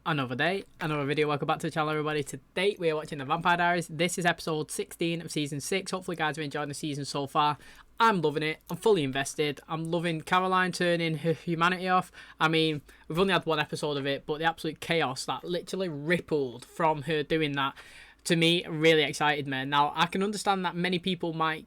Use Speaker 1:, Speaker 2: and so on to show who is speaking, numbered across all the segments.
Speaker 1: Another day, another video. Welcome back to the channel, everybody. Today we are watching the Vampire Diaries. This is episode 16 of season 6. Hopefully guys are enjoying the season so far. I'm loving it. I'm fully invested. I'm loving Caroline turning her humanity off. I mean, we've only had one episode of it, but the absolute chaos that literally rippled from her doing that, to me, really excited me. Now, I can understand that many people might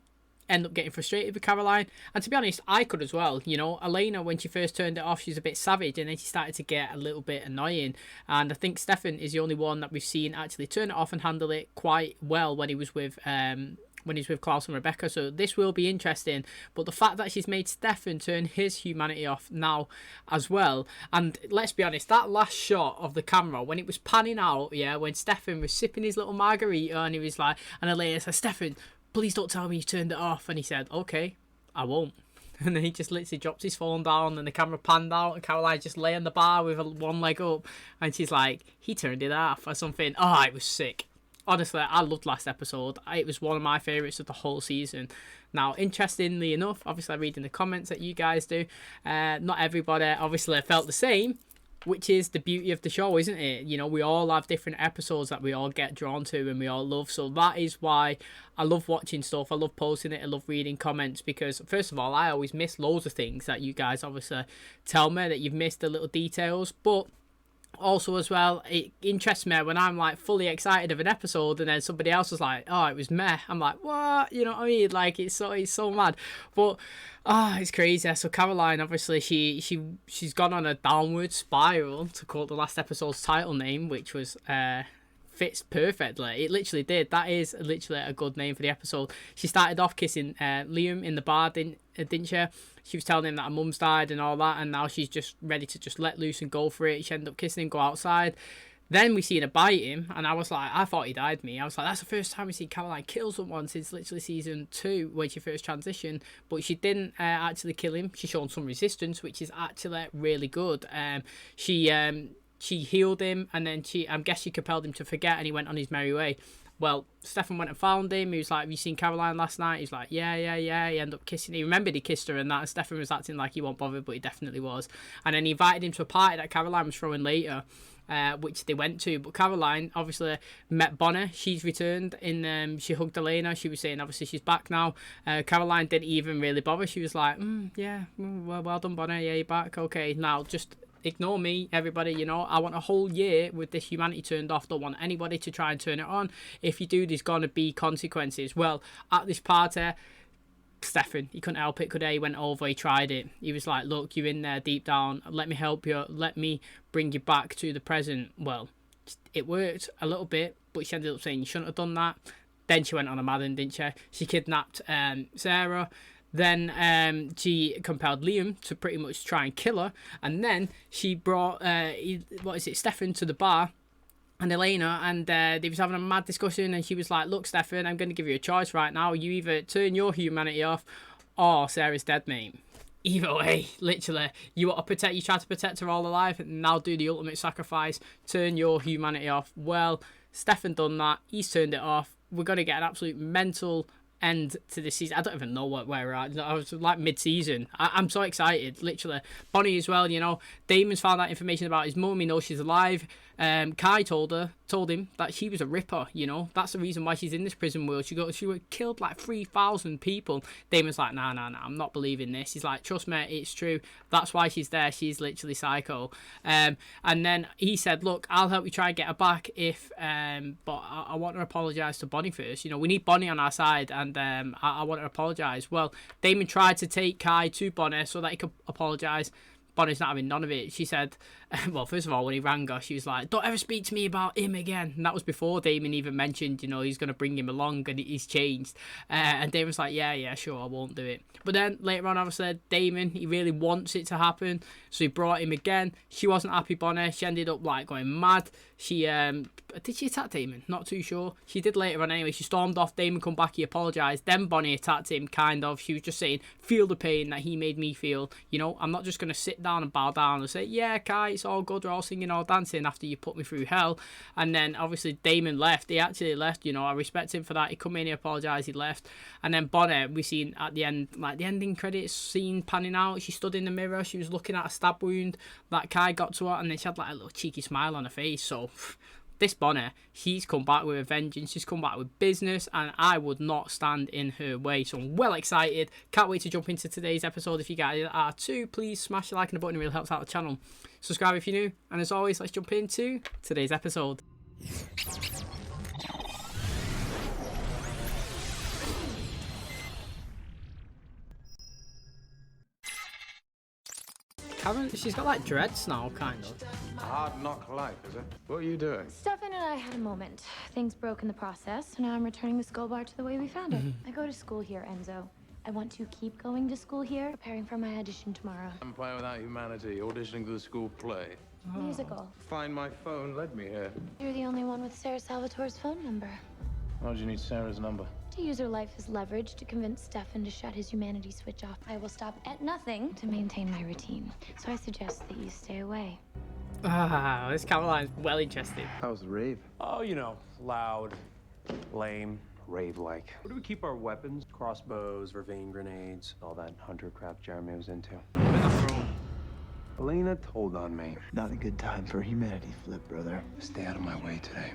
Speaker 1: end up getting frustrated with Caroline, and to be honest, I could as well. You know, Elena, when she first turned it off, she was a bit savage, and then she started to get a little bit annoying, and I think Stefan is the only one that we've seen actually turn it off and handle it quite well when he was with Klaus and Rebecca. So this will be interesting, but the fact that she's made Stefan turn his humanity off now as well, and let's be honest, that last shot of the camera when it was panning out, yeah, when Stefan was sipping his little margarita and he was like, and Elena said, "Stefan, please don't tell me you turned it off," and he said, "Okay, I won't." And then he just literally drops his phone down and the camera panned out and Caroline just lay on the bar with one leg up and she's like, "He turned it off," or something. Oh, it was sick. Honestly, I loved last episode. It was one of my favourites of the whole season. Now, interestingly enough, obviously I read in the comments that you guys do, not everybody obviously felt the same, which is the beauty of the show, isn't it? You know, we all have different episodes that we all get drawn to and we all love. So that is why I love watching stuff. I love posting it. I love reading comments because, first of all, I always miss loads of things that you guys obviously tell me that you've missed, the little details. But also as well, it interests me when I'm like fully excited of an episode and then somebody else was like, "Oh, it was meh." I'm like, what? You know what I mean? Like, it's so mad. But it's crazy. So Caroline, obviously she's gone on a downward spiral, to quote the last episode's title name, which was fits perfectly. It literally did. That is literally a good name for the episode. She started off kissing Liam in the bar, didn't she? She was telling him that her mum's died and all that, and now she's just ready to just let loose and go for it. She ended up kissing him, go outside. Then we see her bite him, and I was like, I thought he died me. I was like, that's the first time we see Caroline kill someone since literally season 2 when she first transitioned. But she didn't actually kill him. She showed some resistance, which is actually really good. She healed him, and then I guess she compelled him to forget, and he went on his merry way. Well, Stefan went and found him. He was like, "Have you seen Caroline last night?" He's like, yeah. He ended up kissing her. He remembered he kissed her and that. And Stefan was acting like he won't bother, but he definitely was. And then he invited him to a party that Caroline was throwing later, which they went to. But Caroline obviously met Bonnie. She's returned in. She hugged Elena. She was saying obviously she's back now. Caroline didn't even really bother. She was like, "Yeah, well done, Bonnie. Yeah, you're back. Okay, now just ignore me, everybody. You know, I want a whole year with this humanity turned off. Don't want anybody to try and turn it on. If you do, there's gonna be consequences." Well, at this party, Stefan, he couldn't help it, could he? He went over, he tried it. He was like, "Look, you're in there deep down. Let me help you. Let me bring you back to the present." Well, it worked a little bit, but she ended up saying you shouldn't have done that. Then she went on a Madden, didn't she? She kidnapped Sarah. Then she compelled Liam to pretty much try and kill her. And then she brought, Stefan to the bar and Elena, and they was having a mad discussion, and she was like, "Look, Stefan, I'm going to give you a choice right now. You either turn your humanity off or Sarah's dead, mate. Either way, literally, you try to protect her all alive, and now do the ultimate sacrifice, turn your humanity off." Well, Stefan done that. He's turned it off. We're going to get an absolute mental end to this season. I don't even know where we're at. I was like mid-season. I'm so excited, literally. Bonnie as well, you know. Damon's found out information about his mum. He knows she's alive. Kai told him that she was a ripper, you know. That's the reason why she's in this prison world. She killed like 3,000 people. Damon's like, nah, I'm not believing this. He's like, "Trust me, it's true. That's why she's there. She's literally psycho." And then he said, "Look, I'll help you try and get her back if, but I want to apologise to Bonnie first. You know, we need Bonnie on our side, and I want to apologise." Well, Damon tried to take Kai to Bonnie so that he could apologise. Bonnie's not having none of it. She said, well, first of all, when he rang her, she was like, "Don't ever speak to me about him again." And that was before Damon even mentioned, you know, he's going to bring him along and he's changed. And Damon was like, yeah, sure, I won't do it. But then later on, obviously, Damon, he really wants it to happen. So he brought him again. She wasn't happy, Bonnie. She ended up like going mad. She, did she attack Damon? Not too sure. She did later on anyway. She stormed off. Damon come back. He apologised. Then Bonnie attacked him, kind of. She was just saying, "Feel the pain that he made me feel. You know, I'm not just going to sit down and bow down and say, yeah, Kai, it's all good, we're all singing, all dancing after you put me through hell. And then obviously Damon left. He actually left, you know, I respect him for that. He come in, he apologised, he left. And then Bonnie, we seen at the end, like the ending credits scene panning out, she stood in the mirror, she was looking at a stab wound that Kai got to her, and then she had like a little cheeky smile on her face. So this Bonnie, she's come back with a vengeance, she's come back with business, and I would not stand in her way. So I'm well excited. Can't wait to jump into today's episode. If you guys are too, please smash the like and the button, it really helps out the channel. Subscribe if you're new, and as always, let's jump into today's episode. Karen, she's got like dreads now, kind of.
Speaker 2: A hard knock life, is it? What are you doing?
Speaker 3: Stefan and I had a moment. Things broke in the process, so now I'm returning the skull bar to the way we found it. I go to school here, Enzo. I want to keep going to school here, preparing for my audition tomorrow.
Speaker 2: I'm playing without humanity, auditioning for the school play.
Speaker 3: Musical.
Speaker 2: Find my phone led me here.
Speaker 3: You're the only one with Sarah Salvatore's phone number.
Speaker 2: Why would you need Sarah's number?
Speaker 3: To use her life as leverage to convince Stefan to shut his humanity switch off. I will stop at nothing to maintain my routine. So I suggest that you stay away.
Speaker 1: Ah, this Caroline's well interested.
Speaker 2: How was the rave?
Speaker 4: Oh, you know, loud, lame, rave-like. Where do we keep our weapons? Crossbows, vervain grenades, all that hunter crap Jeremy was into.
Speaker 2: Elena told on me.
Speaker 5: Not a good time for a humanity flip, brother.
Speaker 2: Stay out of my way today.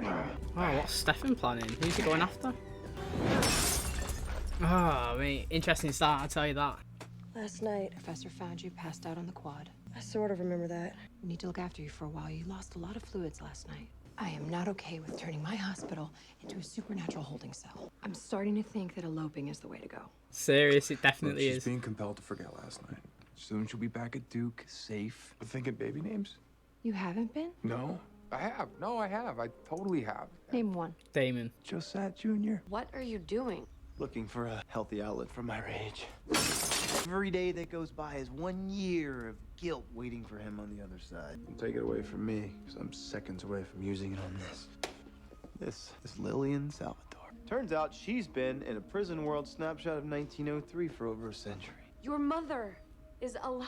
Speaker 1: Oh, what's Stefan planning? Who's he going after? Oh, mate, interesting start, I'll tell you that.
Speaker 6: Last night, Professor found you passed out on the quad. I sort of remember that. We need to look after you for a while. You lost a lot of fluids last night. I am not okay with turning my hospital into a supernatural holding cell. I'm starting to think that eloping is the way to go.
Speaker 1: Serious, it definitely
Speaker 7: She's
Speaker 1: is.
Speaker 7: being compelled to forget last night. Soon she'll be back at Duke, safe. Thinking baby names?
Speaker 6: You haven't been?
Speaker 7: No.
Speaker 2: I have. No, I have. I totally have.
Speaker 6: Name one.
Speaker 1: Damon.
Speaker 7: Josette Jr.
Speaker 6: What are you doing?
Speaker 5: Looking for a healthy outlet for my rage. Every day that goes by is 1 year of guilt waiting for him on the other side.
Speaker 7: Don't take it away from me, because I'm seconds away from using it on this.
Speaker 5: This Lillian Salvatore. Turns out she's been in a prison world snapshot of 1903 for over a century.
Speaker 6: Your mother is alive.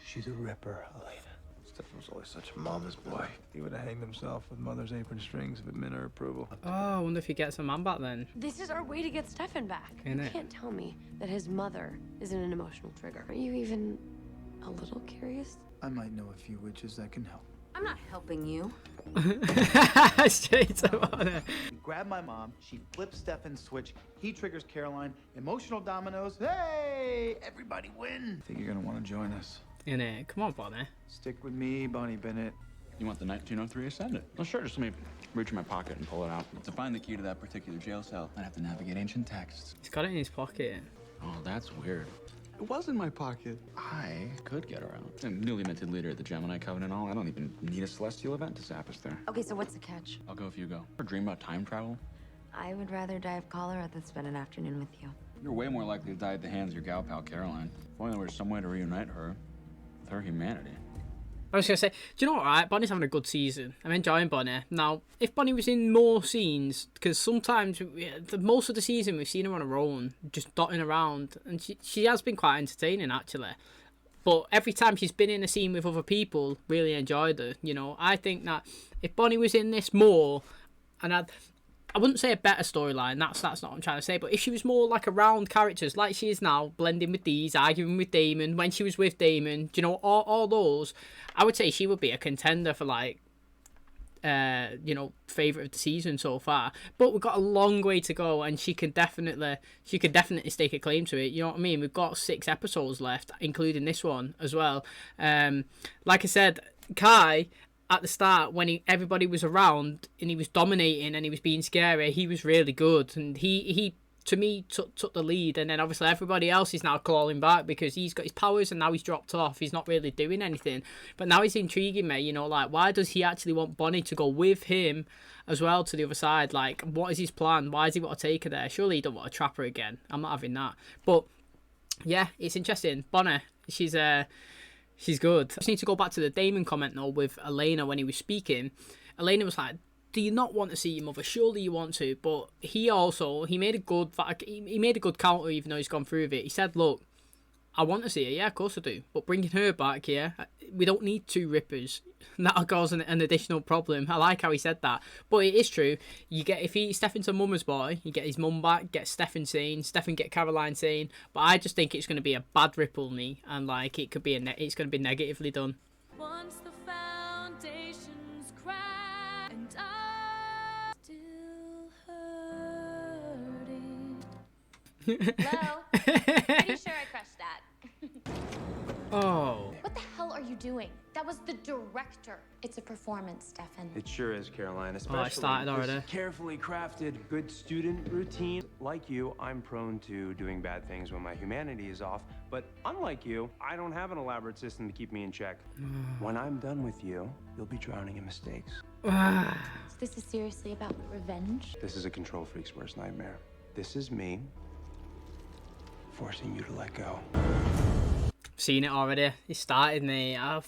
Speaker 5: She's a ripper, Elena.
Speaker 7: Stefan was always such a mama's boy. He would have hanged himself with mother's apron strings if it meant her approval.
Speaker 1: Oh, I wonder if he gets a man back then.
Speaker 6: This is our way to get Stefan back.
Speaker 1: Ain't
Speaker 6: You
Speaker 1: it?
Speaker 6: can't tell me that his mother isn't an emotional trigger. Are you even a little curious?
Speaker 5: I might know a few witches that can help.
Speaker 6: I'm not helping you.
Speaker 1: Straight up on it.
Speaker 5: You grab my mom, she flips Stefan's switch, he triggers Caroline, emotional dominoes, hey! Everybody win!
Speaker 7: I think you're gonna want to join us.
Speaker 1: Innit? Come on, Bonnie.
Speaker 5: Stick with me, Bonnie Bennett.
Speaker 8: You want the 1903 Ascendant? Well, sure, just let me reach in my pocket and pull it out. To find the key to that particular jail cell, I'd have to navigate ancient texts.
Speaker 1: He's got it in his pocket.
Speaker 8: Oh, that's weird. It was in my pocket. I could get around. I'm newly minted leader of the Gemini Covenant and all. I don't even need a celestial event to zap us there.
Speaker 6: Okay, so what's the catch?
Speaker 8: I'll go if you go. Ever dream about time travel?
Speaker 6: I would rather die of cholera than spend an afternoon with you.
Speaker 8: You're way more likely to die at the hands of your gal pal Caroline. If only there was some way to reunite her with her humanity.
Speaker 1: I was going to say, do you know what, right? Bonnie's having a good season. I'm enjoying Bonnie. Now, if Bonnie was in more scenes, because sometimes, most of the season, we've seen her on her own, just dotting around, and she has been quite entertaining, actually. But every time she's been in a scene with other people, really enjoyed her, you know. I think that if Bonnie was in this more, and I wouldn't say a better storyline, that's not what I'm trying to say, but if she was more like around characters, like she is now, blending with these, arguing with Damon, when she was with Damon, you know, all those, I would say she would be a contender for, like, you know, favourite of the season so far. But we've got a long way to go, and she could definitely stake a claim to it, you know what I mean? We've got 6 episodes left, including this one as well. Like I said, Kai, at the start, when everybody was around and he was dominating and he was being scary, he was really good, and he to me took the lead. And then obviously everybody else is now clawing back because he's got his powers and now he's dropped off, he's not really doing anything. But now he's intriguing me, you know, like, why does he actually want Bonnie to go with him as well to the other side? Like, what is his plan? Why does he want to take her there? Surely he don't want to trap her again. I'm not having that. But yeah, it's interesting. Bonnie, she's good. I just need to go back to the Damon comment though with Elena when he was speaking. Elena was like, do you not want to see your mother? Surely you want to. But he made a good counter, even though he's gone through with it. He said, look, I want to see her, yeah, of course I do. But bringing her back here, we don't need two Rippers. That'll cause an additional problem. I like how he said that. But it is true. You get, if Stefan's a mama's boy, you get his mum back, get Stefan sane, Stefan get Caroline sane. But I just think it's going to be a bad ripple, me, and like it could be it's going to be negatively done.
Speaker 9: Once the foundations crack and I'm still hurting.
Speaker 3: Hello? Pretty sure I crushed that.
Speaker 1: Oh.
Speaker 3: What the hell are you doing? That was the director. It's a performance, Stefan.
Speaker 4: It sure is, Caroline. Especially
Speaker 1: started already.
Speaker 4: this carefully crafted, good student routine. Like you, I'm prone to doing bad things when my humanity is off. But unlike you, I don't have an elaborate system to keep me in check. When I'm done with you, you'll be drowning in mistakes.
Speaker 3: So this is seriously about revenge?
Speaker 4: This is a control freak's worst nightmare. This is me forcing you to let go.
Speaker 1: Seen it already. It started me. I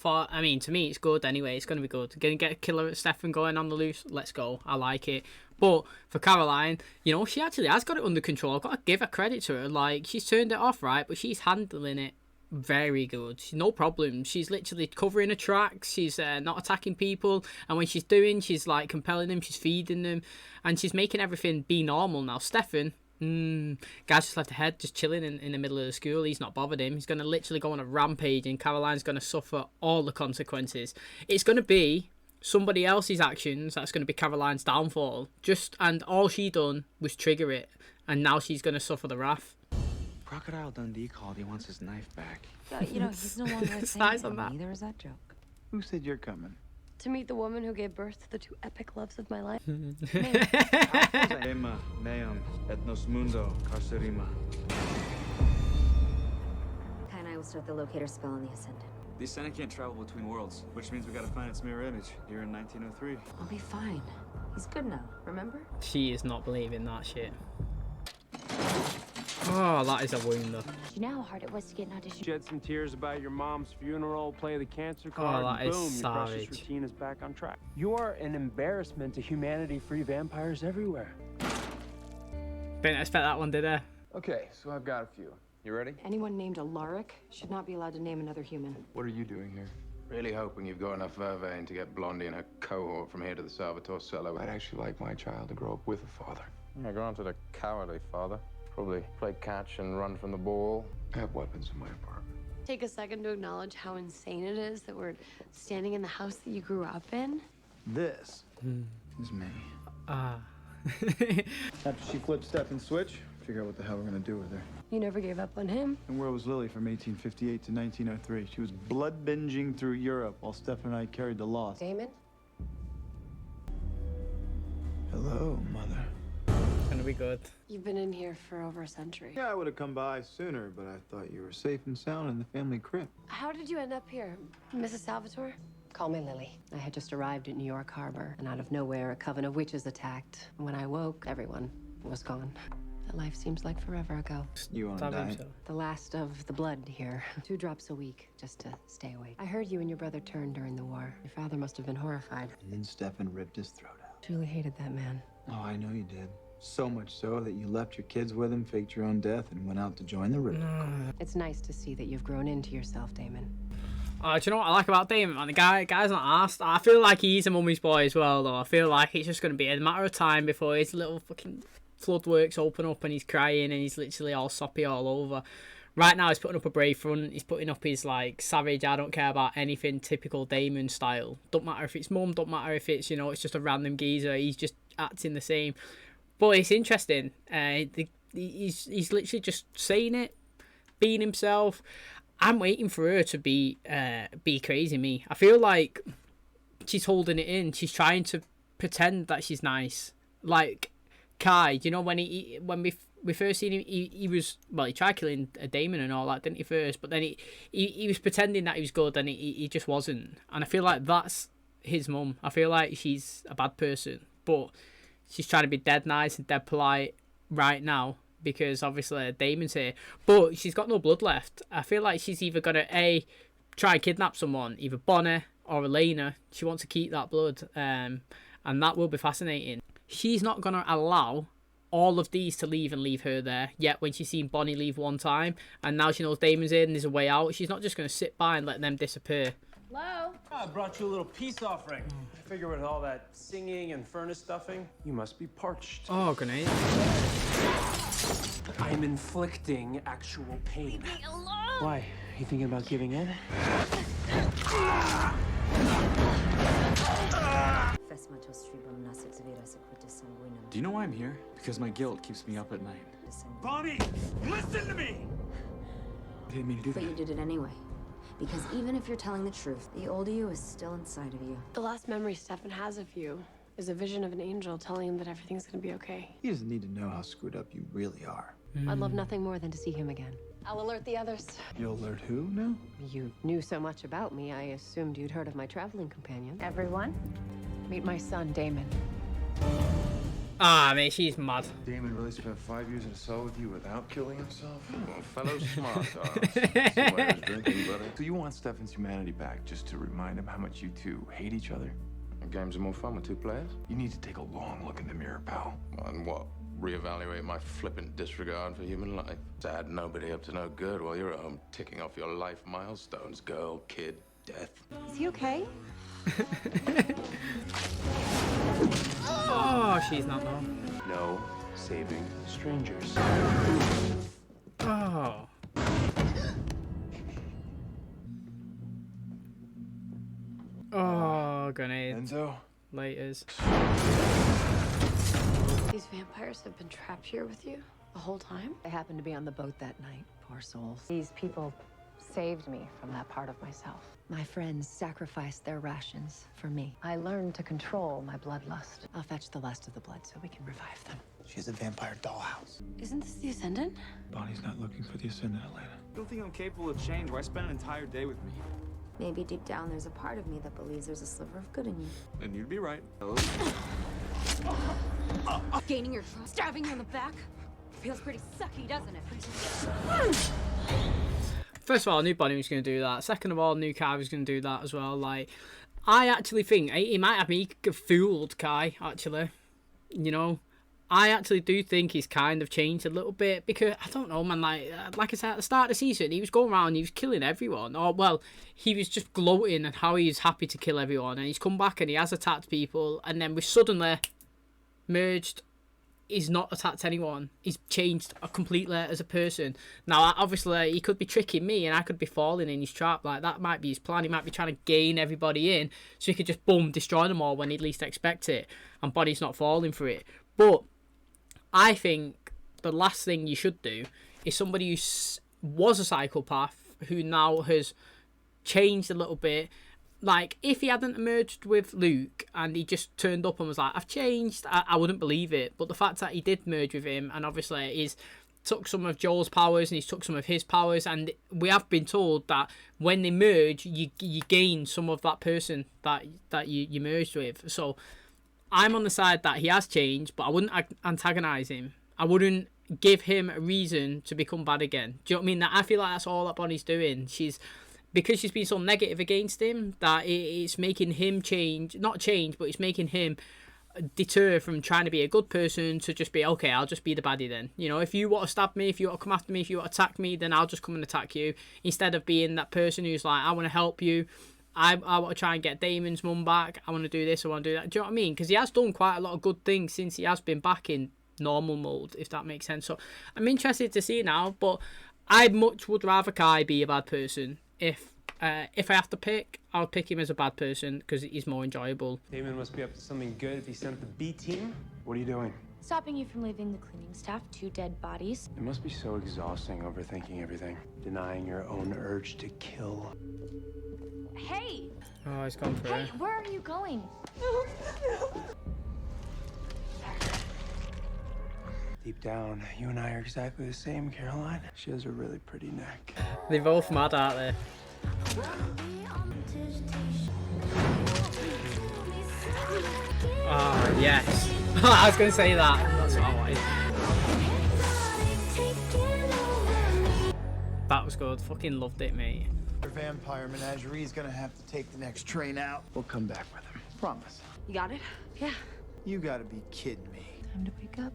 Speaker 1: mean, to me, it's good anyway. It's going to be good. Going to get a killer at Stefan going on the loose. Let's go. I like it. But for Caroline, you know, she actually has got it under control. I've got to give her credit to her. Like, she's turned it off, right? But she's handling it very good. She's no problem. She's literally covering her tracks. She's not attacking people. And when she's doing, she's like compelling them. She's feeding them. And she's making everything be normal now. Stefan... Guy's just left ahead, just chilling in the middle of the school. He's not bothered him. He's going to literally go on a rampage and Caroline's going to suffer all the consequences. It's going to be somebody else's actions that's going to be Caroline's downfall. And all she done was trigger it. And now she's going to suffer the wrath.
Speaker 8: Crocodile Dundee called. He wants his knife back.
Speaker 6: Yeah, you know, he's no longer a thing.
Speaker 1: Nice on that.
Speaker 6: Neither is that joke.
Speaker 5: Who said you're coming?
Speaker 9: To meet the woman who gave birth to the two epic loves of my life.
Speaker 8: Ema, meum, ethnos mundo, carcerima.
Speaker 10: Kai and I will start the locator spell on the Ascendant.
Speaker 8: The Ascendant can't travel between worlds, which means we gotta find its mirror image here in 1903.
Speaker 6: I'll be fine. He's good now, remember?
Speaker 1: She is not believing that shit. Oh, that is a wound though.
Speaker 3: Do you know how hard it was to get an audition?
Speaker 4: Shed some tears about your mom's funeral, play the cancer card,
Speaker 1: that
Speaker 4: and
Speaker 1: is
Speaker 4: boom, your precious
Speaker 1: savage.
Speaker 4: routine is back on track. You are an embarrassment to humanity-free vampires everywhere.
Speaker 1: Didn't expect that one, did I?
Speaker 2: Okay, so I've got a few. You ready?
Speaker 6: Anyone named Alaric should not be allowed to name another human.
Speaker 7: What are you doing here?
Speaker 2: Really hoping you've got enough vervain to get Blondie and her cohort from here to the Salvatore cellar. I'd actually like my child to grow up with a father.
Speaker 11: Yeah, granted a cowardly father. Probably play catch and run from the ball.
Speaker 2: I have weapons in my apartment.
Speaker 9: Take a second to acknowledge how insane it is that we're standing in the house that you grew up in.
Speaker 5: This is me.
Speaker 7: After she flipped Stefan's switch, figure out what the hell we're gonna do with her.
Speaker 9: You never gave up on him.
Speaker 7: And where was Lily from 1858 to 1903? She was blood binging through Europe while Stefan and I carried the loss.
Speaker 6: Damon?
Speaker 7: Hello, mother.
Speaker 1: Gonna be good.
Speaker 9: You've been in here for over a century.
Speaker 7: Yeah, I would have come by sooner, but I thought you were safe and sound in the family crypt.
Speaker 9: How did you end up here, Mrs. Salvatore?
Speaker 6: Call me Lily. I had just arrived at New York Harbor, and out of nowhere, a coven of witches attacked. When I woke, everyone was gone. That life seems like forever ago.
Speaker 7: You want to
Speaker 1: Stab
Speaker 7: die?
Speaker 1: himself.
Speaker 6: The last of the blood here. 2 drops a week, just to stay awake. I heard you and your brother turned during the war. Your father must have been horrified.
Speaker 7: And then Stefan ripped his throat out.
Speaker 6: Truly hated that man.
Speaker 7: Oh, I know you did. So much so that you left your kids with him, faked your own death, and went out to join the Ripper Corps.
Speaker 6: It's nice to see that you've grown into yourself, Damon.
Speaker 1: Do you know what I like about Damon, man? The guy's not asked. I feel like he's a mummy's boy as well, though. I feel like it's just going to be a matter of time before his little fucking floodworks open up and he's crying and he's literally all soppy all over. Right now, he's putting up a brave front. He's putting up his, like, savage, I don't care about anything, typical Damon style. Don't matter if it's mum, don't matter if it's, you know, it's just a random geezer. He's just acting the same. But it's interesting. He's literally just saying it, being himself. I'm waiting for her to be crazy me. I feel like she's holding it in. She's trying to pretend that she's nice. Like Kai, you know, when we first seen him, he was, well, he tried killing a Damon and all that, didn't he, first? But then he was pretending that he was good and he just wasn't. And I feel like that's his mum. I feel like she's a bad person. But she's trying to be dead nice and dead polite right now because obviously Damon's here. But she's got no blood left. I feel like she's either going to, try and kidnap someone, either Bonnie or Elena. She wants to keep that blood. And that will be fascinating. She's not going to allow all of these to leave and leave her there. Yet when she's seen Bonnie leave one time and now she knows Damon's in and there's a way out, she's not just going to sit by and let them disappear.
Speaker 3: Hello?
Speaker 4: I brought you a little peace offering. I figure with all that singing and furnace stuffing, you must be parched.
Speaker 1: Oh, grenade.
Speaker 4: I'm inflicting actual pain.
Speaker 3: Leave me alone!
Speaker 4: Why? You thinking about giving in?
Speaker 8: Do you know why I'm here? Because my guilt keeps me up at night.
Speaker 4: Bonnie, listen to me!
Speaker 8: I didn't mean to do
Speaker 10: But
Speaker 8: that.
Speaker 10: you did it anyway. Because even if you're telling the truth, the old you is still inside of you.
Speaker 9: The last memory Stefan has of you is a vision of an angel telling him that everything's gonna be okay.
Speaker 5: He doesn't need to know how screwed up you really are.
Speaker 6: I'd love nothing more than to see him again. I'll alert the others.
Speaker 5: You'll alert who now?
Speaker 6: You knew so much about me, I assumed you'd heard of my traveling companion. Everyone, meet my son, Damon.
Speaker 1: Ah, mate, she's mad.
Speaker 2: Damon really spent 5 years in a cell with you without killing himself? Oh, fellow smart ass. Somewhere is drinking, brother. So you want Stefan's humanity back just to remind him how much you two hate each other?
Speaker 11: And games are more fun with 2 players.
Speaker 2: You need to take a long look in the mirror, pal.
Speaker 11: And what? Reevaluate my flippant disregard for human life? To add nobody up to no good while you're at home ticking off your life milestones. Girl, kid, death.
Speaker 6: Is he okay?
Speaker 1: Oh, she's not though.
Speaker 4: No saving strangers.
Speaker 1: Oh. Oh, grenade.
Speaker 2: Enzo?
Speaker 1: Laters.
Speaker 9: These vampires have been trapped here with you the whole time?
Speaker 6: I happened to be on the boat that night, poor souls. These people saved me from that part of myself. My friends sacrificed their rations for me. I learned to control my bloodlust. I'll fetch the last of the blood so we can revive them.
Speaker 5: She's a vampire dollhouse.
Speaker 9: Isn't this the Ascendant?
Speaker 7: Bonnie's not looking for the Ascendant, Elena.
Speaker 12: You don't think I'm capable of change? Why spend an entire day with me?
Speaker 10: Maybe deep down there's a part of me that believes there's a sliver of good in you.
Speaker 12: And you'd be right.
Speaker 10: Gaining your trust, stabbing you in the back. Feels pretty sucky, doesn't it?
Speaker 1: First of all, I knew Bonnie was going to do that. Second of all, I knew Kai was going to do that as well. Like, I actually think he might have me fooled, Kai, actually. You know, I actually do think he's kind of changed a little bit because, I don't know, man, like I said at the start of the season, he was going around, he was killing everyone. Or, well, he was just gloating at how he's happy to kill everyone. And he's come back and he has attacked people. And then we suddenly merged. He's not attacked anyone. He's changed completely as a person. Now, obviously, he could be tricking me and I could be falling in his trap. Like, that might be his plan. He might be trying to gain everybody in so he could just, boom, destroy them all when he'd least expect it. And Bonnie's not falling for it. But I think the last thing you should do is somebody who was a psychopath who now has changed a little bit. Like, if he hadn't emerged with Luke and he just turned up and was like, I've changed, I wouldn't believe it. But the fact that he did merge with him and obviously he's took some of Joel's powers and he's took some of his powers, and we have been told that when they merge, you gain some of that person that you merged with. So I'm on the side that he has changed, but I wouldn't antagonise him. I wouldn't give him a reason to become bad again. Do you know what I mean? That I feel like that's all that Bonnie's doing. Because she's been so negative against him, that it's making him not change, but it's making him deter from trying to be a good person to just be, okay, I'll just be the baddie then. You know, if you want to stab me, if you want to come after me, if you want to attack me, then I'll just come and attack you. Instead of being that person who's like, I want to help you. I want to try and get Damon's mum back. I want to do this, I want to do that. Do you know what I mean? Because he has done quite a lot of good things since he has been back in normal mode, if that makes sense. So I'm interested to see now, but I much would rather Kai be a bad person. If I have to pick, I'll pick him as a bad person because he's more enjoyable.
Speaker 4: Damon must be up to something good if he sent the B team. What are you doing?
Speaker 3: Stopping you from leaving the cleaning staff, 2 dead bodies.
Speaker 4: It must be so exhausting overthinking everything, denying your own urge to kill.
Speaker 3: Hey!
Speaker 1: Oh, he's gone for
Speaker 3: Hey,
Speaker 1: it.
Speaker 3: where are you going?
Speaker 4: Deep down, you and I are exactly the same, Caroline. She has a really pretty neck.
Speaker 1: They're both mad, aren't they? Oh, yes. I was going to say that. That's what I wanted. That was good. Fucking loved it, mate.
Speaker 5: Your vampire menagerie's gonna have to take the next train out. We'll come back with him. Promise.
Speaker 9: You got it? Yeah.
Speaker 5: You gotta be kidding me.
Speaker 6: Time to wake up.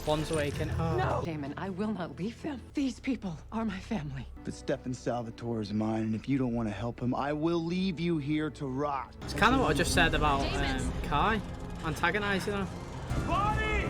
Speaker 1: One's awakened. Oh.
Speaker 6: No! Damon, I will not leave them. These people are my family.
Speaker 5: But Stefan Salvatore is mine, and if you don't want to help him, I will leave you here to rot.
Speaker 1: It's kind of what I just said about Kai antagonizing her.
Speaker 4: Body!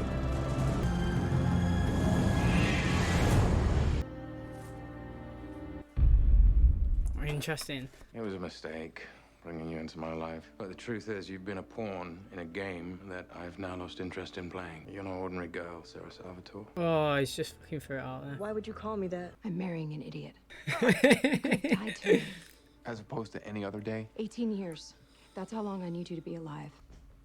Speaker 1: Interesting.
Speaker 11: It was a mistake bringing you into my life. But the truth is, you've been a pawn in a game that I've now lost interest in playing. You're no ordinary girl, Sarah Salvatore.
Speaker 1: Oh, he's just fucking threw it out there.
Speaker 6: Why would you call me that? I'm marrying an idiot.
Speaker 2: Died today. As opposed to any other day?
Speaker 6: 18 years. That's how long I need you to be alive.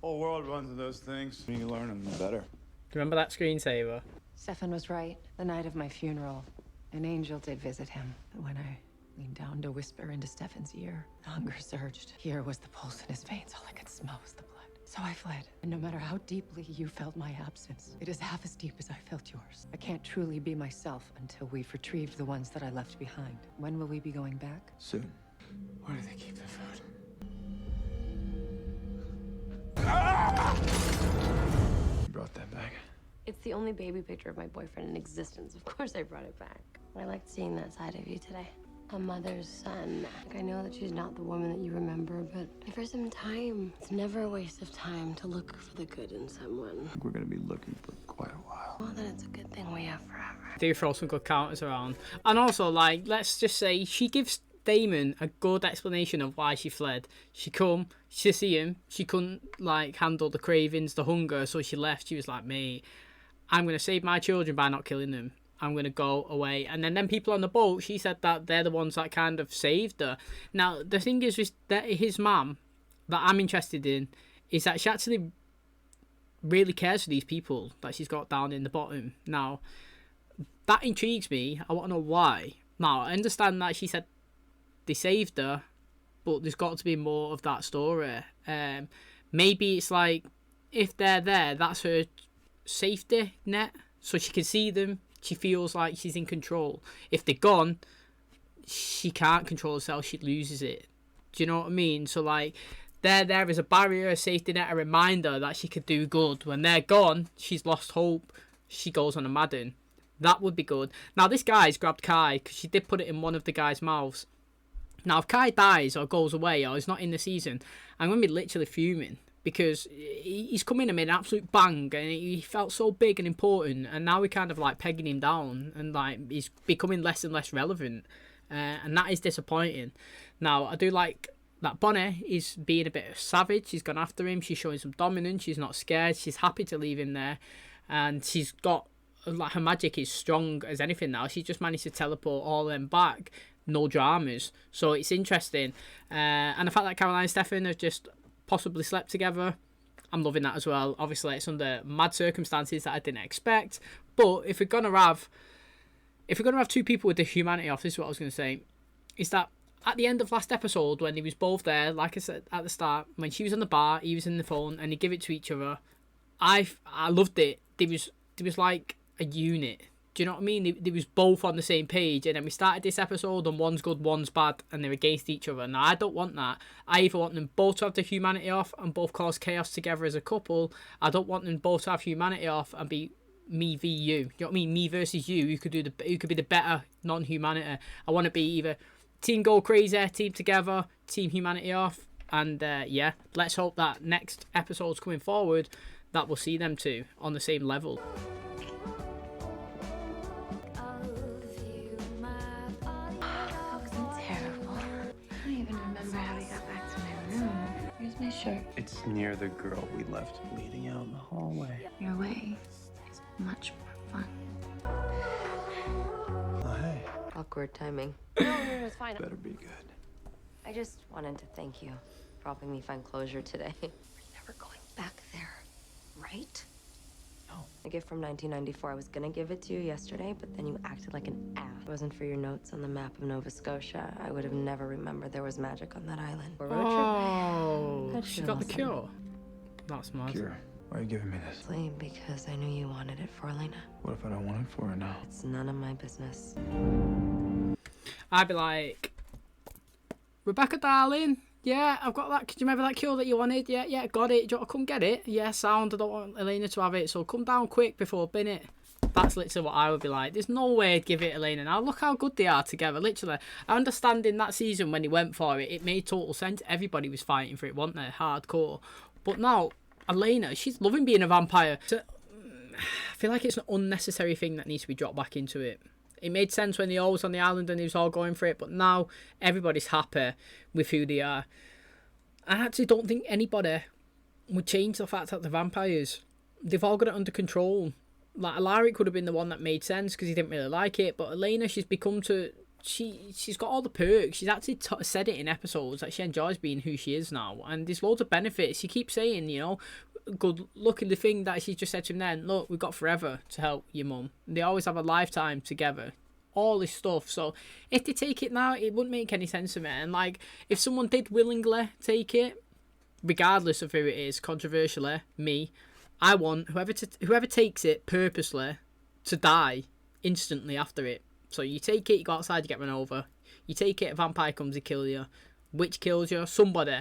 Speaker 7: Whole world runs on those things. You learn them, the better.
Speaker 1: Do you remember that screensaver?
Speaker 6: Stefan was right. The night of my funeral, an angel did visit him. When I leaned down to whisper into Stefan's ear, the hunger surged. Here was the pulse in his veins. All I could smell was the blood. So I fled. And no matter how deeply you felt my absence, it is half as deep as I felt yours. I can't truly be myself until we've retrieved the ones that I left behind. When will we be going back?
Speaker 7: Soon.
Speaker 2: Where do they keep the food?
Speaker 7: You brought that back.
Speaker 9: It's the only baby picture of my boyfriend in existence. Of course I brought it back. I liked seeing that side of you today. A mother's son. I know that she's not the woman that you remember, but for some time, it's never a waste of time to look for the good in someone.
Speaker 7: I think we're gonna be looking for quite a while.
Speaker 9: Well, then it's a good thing we have forever.
Speaker 1: Do throw some good counters around. And also, like, let's just say she gives Damon a good explanation of why she fled. She come to see him. She couldn't, like, handle the cravings, the hunger, so she left. She was like, mate, I'm going to save my children by not killing them. I'm going to go away. And then people on the boat, she said that they're the ones that kind of saved her. Now, the thing is that his mum, that I'm interested in, is that she actually really cares for these people that she's got down in the bottom. Now, that intrigues me. I want to know why. Now, I understand that she said they saved her, but there's got to be more of that story. Maybe it's like, if they're there, that's her safety net, so she can see them. She feels like she's in control. If they're gone, she can't control herself. She loses it. Do you know what I mean? So, like, they're there as a barrier, a safety net, a reminder that she could do good. When they're gone, she's lost hope. She goes on a Madden. That would be good. Now, this guy's grabbed Kai because she did put it in one of the guy's mouths. Now, if Kai dies or goes away or is not in the season, I'm going to be literally fuming. Because he's come in and made an absolute bang, and he felt so big and important, and now we're kind of like pegging him down, and like he's becoming less and less relevant, and that is disappointing. Now, I do like that Bonnie is being a bit savage. She's gone after him. She's showing some dominance. She's not scared. She's happy to leave him there, and she's got, like, her magic is strong as anything now. She just managed to teleport all them back, no dramas. So it's interesting, and the fact that Caroline and Stefan have just possibly slept together, I'm loving that as well. Obviously, it's under mad circumstances that I didn't expect. But if we're gonna have two people with the humanity off, this is what I was gonna say, is that at the end of last episode, when they was both there, like I said at the start, when she was on the bar, he was in the phone, and they give it to each other, I loved it. There was like a unit. Do you know what I mean? They was both on the same page, and then we started this episode and one's good, one's bad, and they're against each other. Now, I don't want that. I either want them both to have the humanity off and both cause chaos together as a couple. I don't want them both to have humanity off and be me v you. You know what I mean? Me versus you. Who could be the better non-humanity? I want to be either team go crazy, team together, team humanity off, and yeah, let's hope that next episodes coming forward that we'll see them two on the same level.
Speaker 3: My shirt.
Speaker 4: It's near the girl we left bleeding out in the hallway.
Speaker 3: Your way is much more fun.
Speaker 7: Oh, hey.
Speaker 9: Awkward timing.
Speaker 10: No, it's fine.
Speaker 7: Better be good.
Speaker 9: I just wanted to thank you for helping me find closure today. We're never going back there, right?
Speaker 7: No.
Speaker 9: A gift from 1994. I was gonna give it to you yesterday, but then you acted like an ass. If it wasn't for your notes on the map of Nova Scotia, I would have never remembered there was magic on that island.
Speaker 1: Oh, she got the cure. That's mad.
Speaker 7: Cure. Why are you giving me this?
Speaker 9: Plain because I knew you wanted it for Elena.
Speaker 7: What if I don't want it for her now?
Speaker 9: It's none of my business.
Speaker 1: I'd be like, Rebecca, darling, Yeah, I've got that. Do you remember that cure that you wanted? Yeah, got it. Do you want to come get it? Yeah, sound. I don't want Elena to have it, so come down quick before bin it. That's literally what I would be like. There's no way I'd give it Elena now. Look how good they are together. Literally, I understand in that season when he went for it, it made total sense. Everybody was fighting for it, wasn't they? Hardcore. But now, Elena, she's loving being a vampire. So, I feel like it's an unnecessary thing that needs to be dropped back into it. It made sense when they all was on the island and he was all going for it, but now everybody's happy with who they are. I actually don't think anybody would change the fact that they're vampires. They've all got it under control. Like, Alaric would have been the one that made sense because he didn't really like it, but Elena, she's become to... She's got all the perks. She's actually said it in episodes that she enjoys being who she is now, and there's loads of benefits. She keeps saying, you know, good look at the thing that she just said to him then, look, we've got forever to help your mum. They always have a lifetime together. All this stuff. So if they take it now, it wouldn't make any sense to me. And like, if someone did willingly take it, regardless of who it is, controversially, me, I want whoever takes it purposely to die instantly after it. So you take it, you go outside, you get run over. You take it, a vampire comes to kill you. Which kills you? Somebody.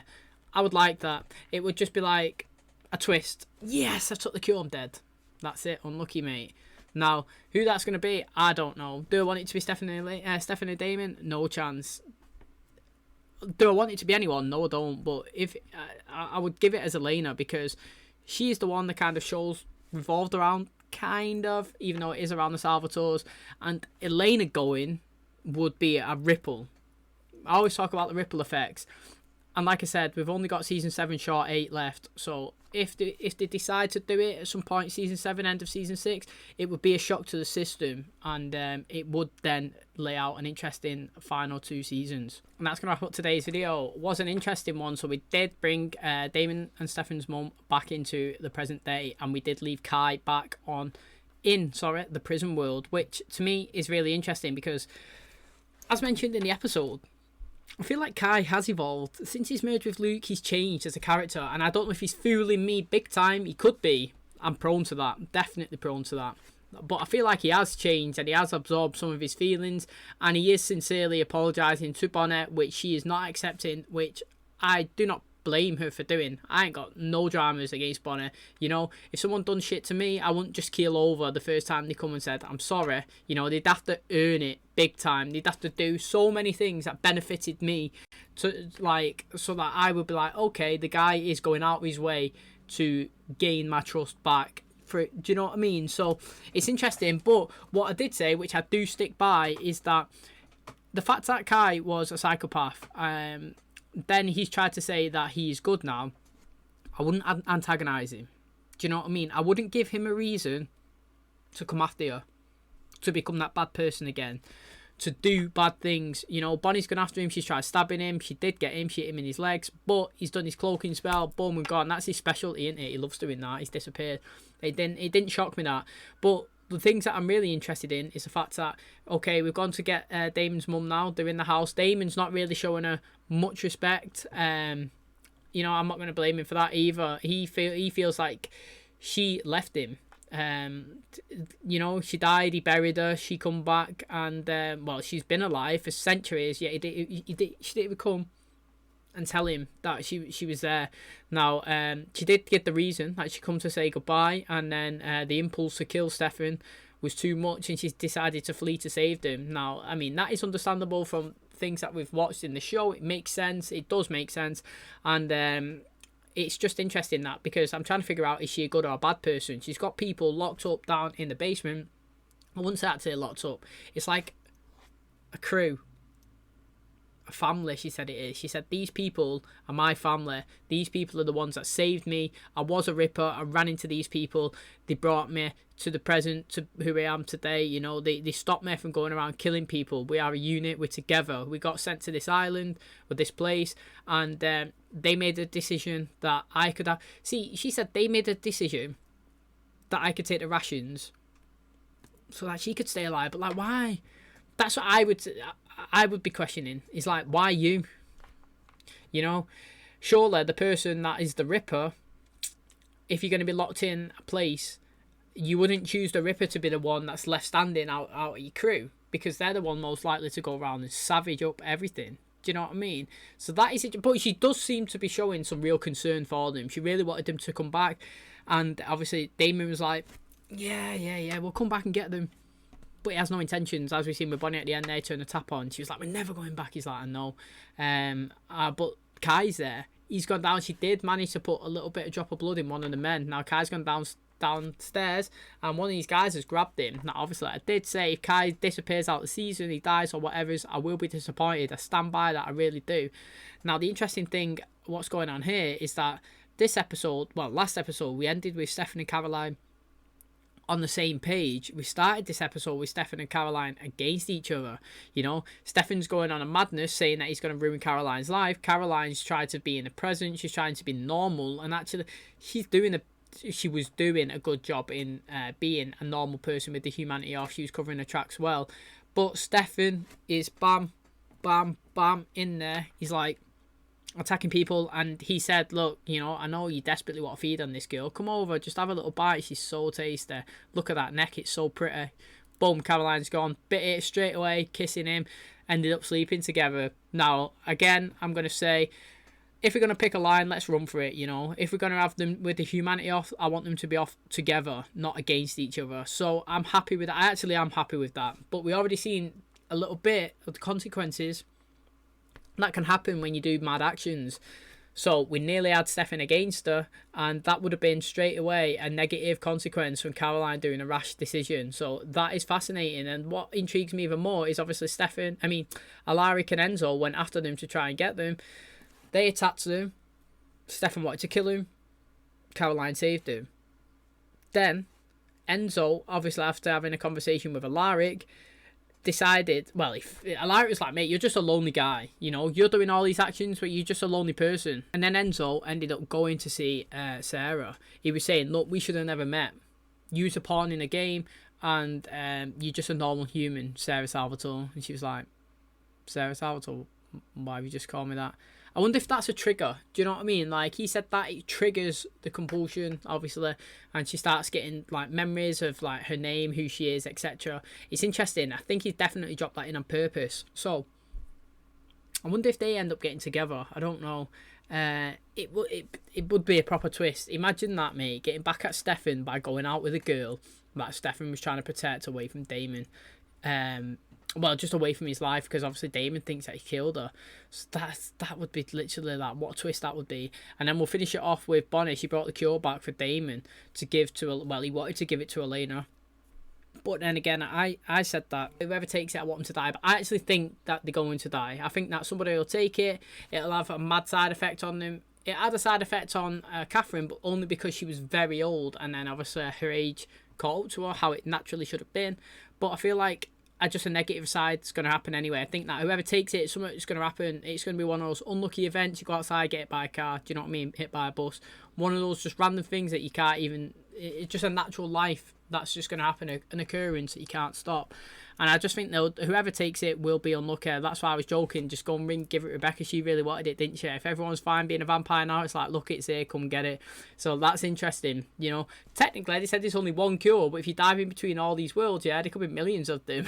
Speaker 1: I would like that. It would just be like a twist. Yes, I took the cure, I'm dead. That's it. Unlucky, mate. Now, who that's going to be, I don't know. Do I want it to be Stephanie Damon? No chance. Do I want it to be anyone? No, I don't. But if I would give it as Elena, because she is the one that kind of shows revolved around, kind of, even though it is around the Salvatores. And Elena going would be a ripple. I always talk about the ripple effects. And like I said, we've only got season 7 short 8 left. So if they decide to do it at some point, season 7, end of season 6, it would be a shock to the system, and it would then lay out an interesting final 2 seasons. And that's going to wrap up today's video. It was an interesting one. So we did bring Damon and Stefan's mum back into the present day, and we did leave Kai back in the prison world, which to me is really interesting because, as mentioned in the episode, I feel like Kai has evolved. Since he's merged with Luke, he's changed as a character. And I don't know if he's fooling me big time. He could be. I'm prone to that. Definitely prone to that. But I feel like he has changed and he has absorbed some of his feelings. And he is sincerely apologising to Bonnet, which she is not accepting, which I do not blame her for doing. I ain't got no dramas against Bonnet. You know, if someone done shit to me, I wouldn't just keel over the first time they come and said, I'm sorry. You know, they'd have to earn it big time. They'd have to do so many things that benefited me to, like, so that I would be like, okay, the guy is going out of his way to gain my trust back. Do you know what I mean? So it's interesting. But what I did say, which I do stick by, is that the fact that Kai was a psychopath, then he's tried to say that he's good now, I wouldn't antagonise him. Do you know what I mean? I wouldn't give him a reason to come after you, to become that bad person again, to do bad things. You know, Bonnie's gone after him. She's tried stabbing him. She did get him. She hit him in his legs. But he's done his cloaking spell. Boom, and gone. That's his specialty, isn't it? He loves doing that. He's disappeared. It didn't shock me that. But the things that I'm really interested in is the fact that, okay, we've gone to get Damon's mum now. They're in the house. Damon's not really showing her much respect. You know, I'm not going to blame him for that either. He feels like she left him. You know, she died, he buried her, she come back, and well, she's been alive for centuries, yet she didn't come and tell him that she was there. Now, she did get the reason that she come to say goodbye, and then the impulse to kill Stefan was too much, and she decided to flee to save them. Now, I mean, that is understandable from things that we've watched in the show. It makes sense. It does make sense, and it's just interesting that, because I'm trying to figure out, is she a good or a bad person? She's got people locked up down in the basement. I wouldn't say actually locked up. It's like a crew, a family, she said it is. She said, these people are my family. These people are the ones that saved me. I was a ripper. I ran into these people. They brought me to the present, to who I am today. You know, they stopped me from going around killing people. We are a unit. We're together. We got sent to this island or this place, and they made a decision that I could have. See, she said they made a decision that I could take the rations so that she could stay alive. But like, why? That's what I would be questioning. Is like, why you? You know, surely the person that is the Ripper, if you're going to be locked in a place, you wouldn't choose the Ripper to be the one that's left standing out of your crew, because they're the one most likely to go around and savage up everything. Do you know what I mean? So that is it. But she does seem to be showing some real concern for them. She really wanted them to come back. And obviously Damon was like, yeah, we'll come back and get them. But he has no intentions. As we've seen with Bonnie at the end, they turn the tap on. She was like, we're never going back. He's like, I know. But Kai's there. He's gone down. She did manage to put a little bit of drop of blood in one of the men. Now Kai's gone downstairs, and one of these guys has grabbed him. Now obviously I did say if Kai disappears out of the season, he dies or whatever, I will be disappointed. I stand by that, I really do. Now the interesting thing what's going on here is that this episode, well, last episode, we ended with Stefan and Caroline on the same page. We started this episode with Stefan and Caroline against each other. You know, Stefan's going on a madness saying that he's going to ruin Caroline's life. Caroline's trying to be in the present, she's trying to be normal, and actually she was doing a good job in being a normal person with the humanity off. She was covering the tracks well. But Stefan is bam, bam, bam in there. He's like attacking people, and he said, look, you know, I know you desperately want to feed on this girl. Come over, just have a little bite. She's so tasty. Look at that neck, it's so pretty. Boom, Caroline's gone. Bit it straight away, kissing him. Ended up sleeping together. Now, again, I'm going to say, if we're going to pick a line, let's run for it, you know. If we're going to have them with the humanity off, I want them to be off together, not against each other. So I'm happy with that. I actually am happy with that. But we already seen a little bit of the consequences that can happen when you do mad actions. So we nearly had Stefan against her, and that would have been straight away a negative consequence from Caroline doing a rash decision. So that is fascinating. And what intrigues me even more is obviously Alaric and Enzo went after them to try and get them. They attacked him. Stefan wanted to kill him. Caroline saved him. Then Enzo, obviously after having a conversation with Alaric, decided, well, if Alaric was like, mate, you're just a lonely guy, you know, you're doing all these actions, but you're just a lonely person. And then Enzo ended up going to see Sarah. He was saying, look, we should have never met. You're a pawn in a game, and you're just a normal human, Sarah Salvatore. And she was like, Sarah Salvatore, why have you just called me that? I wonder if that's a trigger. Do you know what I mean? Like, he said that it triggers the compulsion, obviously, and she starts getting like memories of like her name, who she is, etc. It's interesting. I think he's definitely dropped that in on purpose. So I wonder if they end up getting together. I don't know. It would be a proper twist. Imagine that, mate, getting back at Stefan by going out with a girl that Stefan was trying to protect away from Damon. Well, just away from his life, because obviously Damon thinks that he killed her. So that would be literally like, what a twist that would be. And then we'll finish it off with Bonnie. She brought the cure back for Damon to give to, well, he wanted to give it to Elena. But then again, I said that whoever takes it, I want them to die. But I actually think that they're going to die. I think that somebody will take it. It'll have a mad side effect on them. It had a side effect on Catherine, but only because she was very old. And then obviously her age caught up to her, how it naturally should have been. But I feel like just a negative side is going to happen anyway. I think that whoever takes it, something's going to happen. It's going to be one of those unlucky events. You go outside, get hit by a car. Do you know what I mean? Hit by a bus. One of those just random things that you can't even... It's just a natural life that's just going to happen, an occurrence that you can't stop. And I just think whoever takes it will be unlucky. That's why I was joking. Just go and ring, give it Rebecca. She really wanted it, didn't she? If everyone's fine being a vampire now, it's like, look, it's here, come get it. So that's interesting. You know, technically, they said there's only one cure, but if you dive in between all these worlds, yeah, there could be millions of them,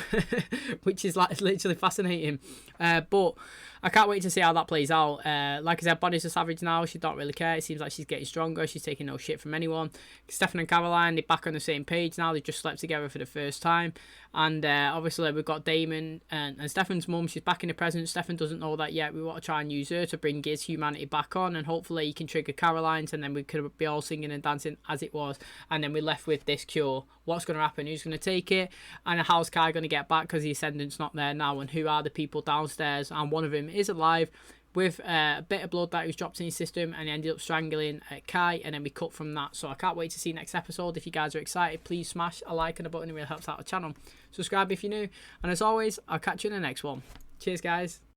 Speaker 1: which is like literally fascinating. But I can't wait to see how that plays out. Like I said, Bonnie's a savage now. She don't really care. It seems like she's getting stronger. She's taking no shit from anyone. Stefan and Caroline, they're back on the same page now. They just slept together for the first time. And obviously we've got Damon and Stefan's mum. She's back in the present. Stefan doesn't know that yet. We want to try and use her to bring his humanity back on, and hopefully he can trigger Caroline's, and then we could be all singing and dancing as it was. And then we're left with this cure. What's going to happen? Who's going to take it? And how's Kai going to get back, because the Ascendant's not there now? And who are the people downstairs? And one of them is alive with a bit of blood that was dropped in his system, and he ended up strangling Kai, and then we cut from that. So I can't wait to see next episode. If you guys are excited, please smash a like and a button. It really helps out the channel. Subscribe if you're new, and as always, I'll catch you in the next one. Cheers, guys.